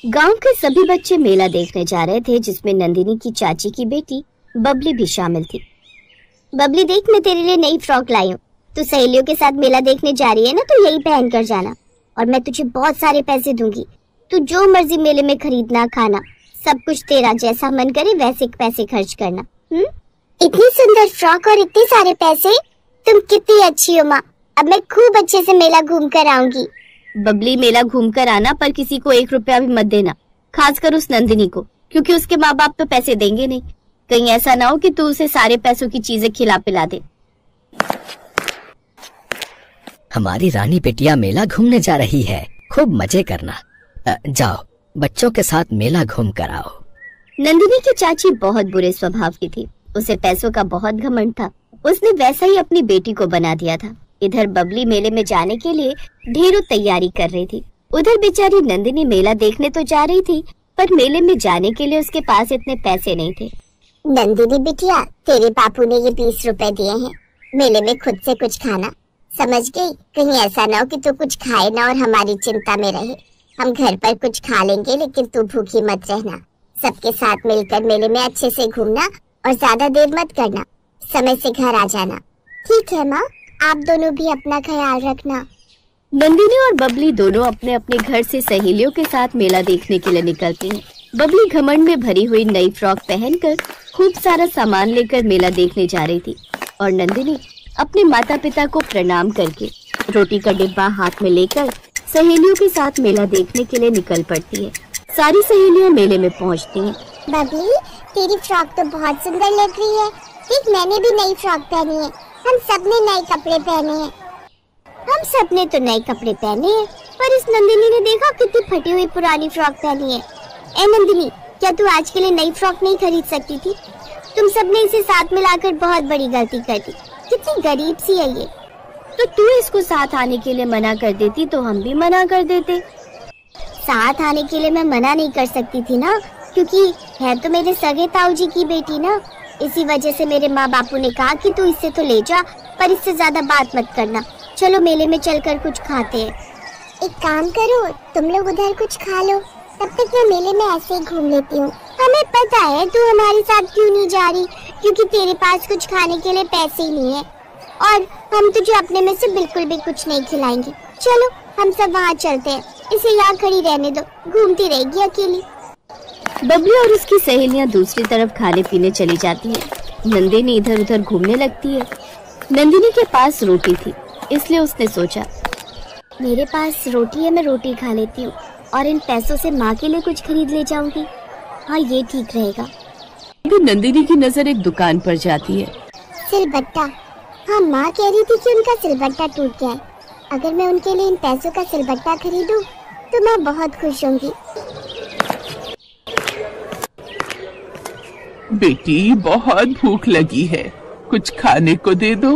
गांव के सभी बच्चे मेला देखने जा रहे थे, जिसमें नंदिनी की चाची की बेटी बबली भी शामिल थी। बबली देख, मैं तेरे लिए नई फ्रॉक लाई हूँ। तू सहेलियों के साथ मेला देखने जा रही है ना, तो यही पहन कर जाना और मैं तुझे बहुत सारे पैसे दूंगी। तू जो मर्जी मेले में खरीदना खाना सब कुछ तेरा, जैसा मन करे वैसे पैसे खर्च करना। इतनी सुंदर फ्रॉक और इतने सारे पैसे, तुम कितनी अच्छी हो माँ। अब मैं खूब अच्छे से मेला घूम कर आऊंगी। बबली, मेला घूम कर आना, पर किसी को 1 रुपया भी मत देना, खासकर उस नंदिनी को, क्योंकि उसके माँ बाप तो पैसे देंगे नहीं। कहीं ऐसा ना हो कि तू उसे सारे पैसों की चीजें खिला पिला दे। हमारी रानी बिटिया मेला घूमने जा रही है, खूब मजे करना। जाओ बच्चों के साथ मेला घूम कर आओ। नंदिनी की चाची बहुत बुरे स्वभाव की थी। उसे पैसों का बहुत घमंड था। उसने वैसा ही अपनी बेटी को बना दिया था। इधर बबली मेले में जाने के लिए ढेरों तैयारी कर रही थी। उधर बेचारी नंदिनी मेला देखने तो जा रही थी, पर मेले में जाने के लिए उसके पास इतने पैसे नहीं थे। नंदिनी बिटिया, तेरे बापू ने ये 20 रुपए दिए हैं, मेले में खुद से कुछ खाना, समझ गई? कहीं ऐसा ना हो कि तू कुछ खाए ना और हमारी चिंता में रहे। हम घर पर कुछ खा लेंगे, लेकिन तू भूखी मत रहना। सबके साथ मिलकर मेले में अच्छे से घूमना और ज्यादा देर मत करना, समय से घर आ जाना। ठीक है माँ, आप दोनों भी अपना ख्याल रखना। नंदिनी और बबली दोनों अपने अपने घर से सहेलियों के साथ मेला देखने के लिए निकलती हैं। बबली घमंड में भरी हुई नई फ्रॉक पहनकर खूब सारा सामान लेकर मेला देखने जा रही थी और नंदिनी अपने माता पिता को प्रणाम करके रोटी का डिब्बा हाथ में लेकर सहेलियों के साथ मेला देखने के लिए निकल पड़ती है। सारी सहेलियां मेले में पहुंचती हैं। बबली, तेरी फ्रॉक तो बहुत सुंदर लग रही है। देख, मैंने भी नई फ्रॉक पहनी है। हम सबने नए कपड़े पहने हैं। हम सबने तो नए कपड़े पहने हैं, पर इस नंदिनी ने देखा कितनी फटी हुई पुरानी फ्रॉक पहनी है। ए नंदिनी, क्या तू आज के लिए नई फ्रॉक नहीं खरीद सकती थी? तुम सबने इसे साथ मिलाकर बहुत बड़ी गलती कर दी। कितनी गरीब सी है ये। तो तू इसको साथ आने के लिए मना कर देती तो हम भी मना कर देते। साथ आने के लिए मैं मना नहीं कर सकती थी ना, क्योंकि है तो मेरे सगे ताऊ जी की बेटी ना। इसी वजह से मेरे माँ बापू ने कहा कि तू इससे तो ले जा, पर इससे ज्यादा बात मत करना। चलो मेले में चलकर कुछ खाते हैं। एक काम करो, तुम लोग उधर कुछ खा लो, तब तक मैं मेले में ऐसे ही घूम लेती हूँ। हमें पता है तू हमारे साथ क्यों नहीं जा रही, क्योंकि तेरे पास कुछ खाने के लिए पैसे ही नहीं है और हम तुझे अपने में से बिल्कुल भी कुछ नहीं खिलाएंगे। चलो हम सब वहाँ चलते हैं। इसे यहाँ खड़ी रहने दो, घूमती रहेगी अकेली। बबली और उसकी सहेलियां दूसरी तरफ खाने पीने चली जाती हैं। नंदिनी इधर उधर घूमने लगती है। नंदिनी के पास रोटी थी, इसलिए उसने सोचा, मेरे पास रोटी है, मैं रोटी खा लेती हूँ और इन पैसों से माँ के लिए कुछ खरीद ले जाऊंगी। हाँ, ये ठीक रहेगा। नंदिनी की नजर एक दुकान पर जाती है। सिलबट्टा। हाँ, माँ कह रही थी कि उनका सिलबट्टा टूट गया है। अगर मैं उनके लिए इन पैसों का सिलबट्टा खरीदूं तो मैं बहुत खुश होंगी। बेटी, बहुत भूख लगी है, कुछ खाने को दे दो।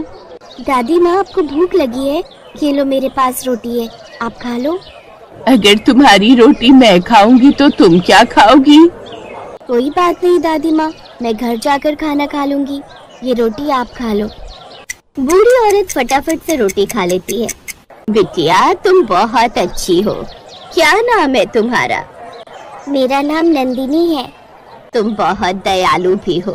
दादी माँ, आपको भूख लगी है? ये लो, मेरे पास रोटी है, आप खा लो। अगर तुम्हारी रोटी मैं खाऊंगी तो तुम क्या खाओगी? कोई बात नहीं दादी माँ, मैं घर जाकर खाना खा लूंगी। ये रोटी आप खा लो। बूढ़ी औरत फटाफट से रोटी खा लेती है। बिटिया, तुम बहुत अच्छी हो। क्या नाम है तुम्हारा? मेरा नाम नंदिनी है। तुम बहुत दयालु भी हो।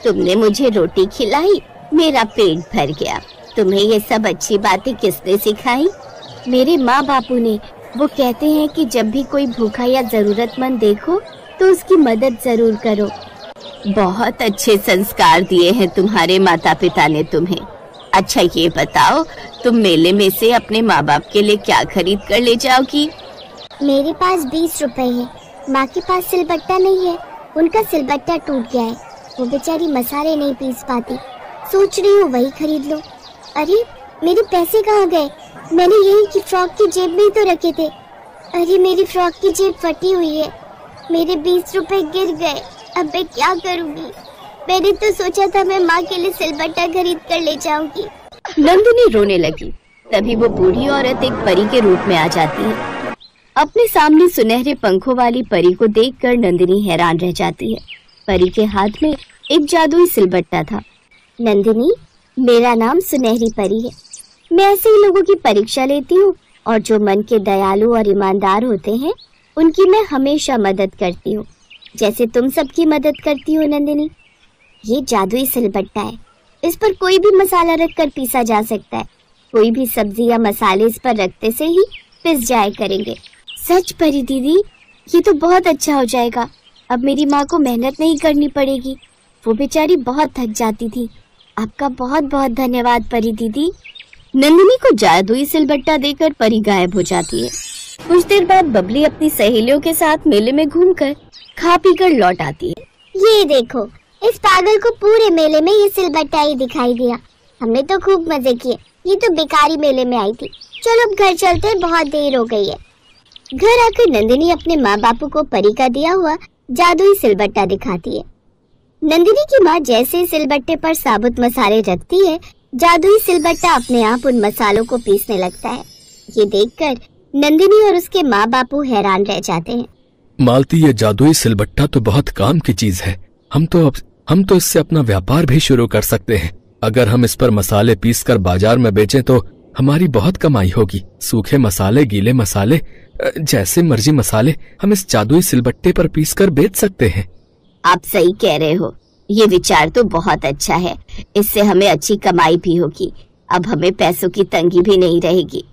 तुमने मुझे रोटी खिलाई, मेरा पेट भर गया। तुम्हें ये सब अच्छी बातें किसने सिखाई? मेरे माँ बापू ने। वो कहते हैं कि जब भी कोई भूखा या जरूरतमंद देखो तो उसकी मदद जरूर करो। बहुत अच्छे संस्कार दिए हैं तुम्हारे माता पिता ने तुम्हें। अच्छा, ये बताओ, तुम मेले में से अपने माँ बाप के लिए क्या खरीद कर ले जाओगी? मेरे पास 20 रुपए है। माँ के पास सिलबट्टा नहीं है, उनका सिलबट्टा टूट गया है। वो बेचारी मसाले नहीं पीस पाती। सोच रही हूँ वही खरीद लो। अरे, मेरे पैसे कहाँ गए? मैंने यही की फ्रॉक की जेब में ही तो रखे थे। अरे, मेरी फ्रॉक की जेब फटी हुई है। मेरे 20 रुपए गिर गए। अब मैं क्या करूँगी? मैंने तो सोचा था मैं माँ के लिए सिलबट्टा खरीद कर ले जाऊंगी। नंदिनी रोने लगी। तभी वो बूढ़ी औरत एक परी के रूप में आ जाती है। अपने सामने सुनहरे पंखों वाली परी को देखकर नंदिनी हैरान रह जाती है। परी के हाथ में एक जादुई सिलबट्टा था। नंदिनी, मेरा नाम सुनहरी परी है। मैं ऐसे ही लोगों की परीक्षा लेती हूँ और जो मन के दयालु और ईमानदार होते हैं उनकी मैं हमेशा मदद करती हूँ, जैसे तुम सबकी मदद करती हो नंदिनी। ये जादुई सिलबट्टा है, इस पर कोई भी मसाला रखकर पीसा जा सकता है। कोई भी सब्जी या मसाले इस पर रखते से ही पिस जाया करेंगे। सच परी दीदी, ये तो बहुत अच्छा हो जाएगा। अब मेरी माँ को मेहनत नहीं करनी पड़ेगी, वो बेचारी बहुत थक जाती थी। आपका बहुत बहुत धन्यवाद परी दीदी। नंदिनी को जादुई सिलबट्टा देकर परी गायब हो जाती है। कुछ देर बाद बबली अपनी सहेलियों के साथ मेले में घूमकर खा पी कर लौट आती है। ये देखो, इस पागल को पूरे मेले में ये सिलबट्टा ही दिखाई दिया। हमने तो खूब मजे किए, ये तो बेकारी मेले में आई थी। चलो अब घर चलते हैं, बहुत देर हो गई है। घर आकर नंदिनी अपने माँ बापू को परी का दिया हुआ जादुई सिलबट्टा दिखाती है। नंदिनी की माँ जैसे सिलबट्टे पर साबुत मसाले रखती है, जादुई सिलबट्टा अपने आप उन मसालों को पीसने लगता है। ये देखकर नंदिनी और उसके माँ बापू हैरान रह जाते हैं। मालती, ये जादुई सिलबट्टा तो बहुत काम की चीज है। हम तो इससे अपना व्यापार भी शुरू कर सकते हैं। अगर हम इस पर मसाले पीसकर बाजार में बेचें तो हमारी बहुत कमाई होगी। सूखे मसाले, गीले मसाले, जैसे मर्जी मसाले हम इस जादुई सिलबट्टे पर पीसकर बेच सकते हैं। आप सही कह रहे हो, ये विचार तो बहुत अच्छा है। इससे हमें अच्छी कमाई भी होगी। अब हमें पैसों की तंगी भी नहीं रहेगी।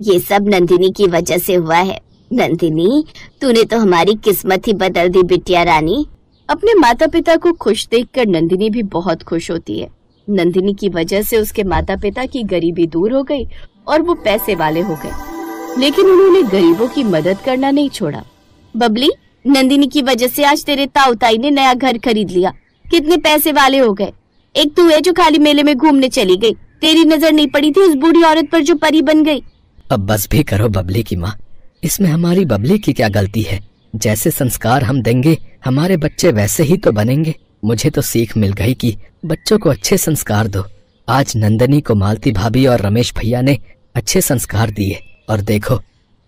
ये सब नंदिनी की वजह से हुआ है। नंदिनी, तूने तो हमारी किस्मत ही बदल दी बिटिया रानी। अपने माता पिता को खुश देखकर नंदिनी भी बहुत खुश होती है। नंदिनी की वजह से उसके माता पिता की गरीबी दूर हो गई और वो पैसे वाले हो गए। लेकिन उन्होंने गरीबों की मदद करना नहीं छोड़ा। बबली, नंदिनी की वजह से आज तेरे ताऊ ताई ने नया घर खरीद लिया। कितने पैसे वाले हो गए। एक तू है जो खाली मेले में घूमने चली गई। तेरी नजर नहीं पड़ी थी उस बूढ़ी औरत पर जो परी बन गई। अब बस भी करो बबली की माँ, इसमें हमारी बबली की क्या गलती है। जैसे संस्कार हम देंगे हमारे बच्चे वैसे ही तो बनेंगे। मुझे तो सीख मिल गई कि बच्चों को अच्छे संस्कार दो। आज नंदिनी को मालती भाभी और रमेश भैया ने अच्छे संस्कार दिए और देखो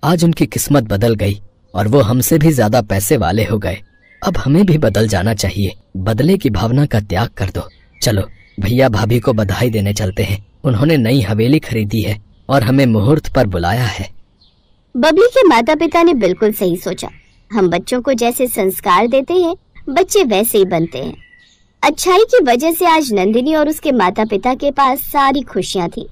आज उनकी किस्मत बदल गई और वो हमसे भी ज्यादा पैसे वाले हो गए। अब हमें भी बदल जाना चाहिए। बदले की भावना का त्याग कर दो। चलो भैया भाभी को बधाई देने चलते हैं। उन्होंने नई हवेली खरीदी है और हमें मुहूर्त पर बुलाया है। बबली के माता पिता ने बिल्कुल सही सोचा। हम बच्चों को जैसे संस्कार देते हैं बच्चे वैसे ही बनते हैं। अच्छाई की वजह से आज नंदिनी और उसके माता पिता के पास सारी खुशियां थी।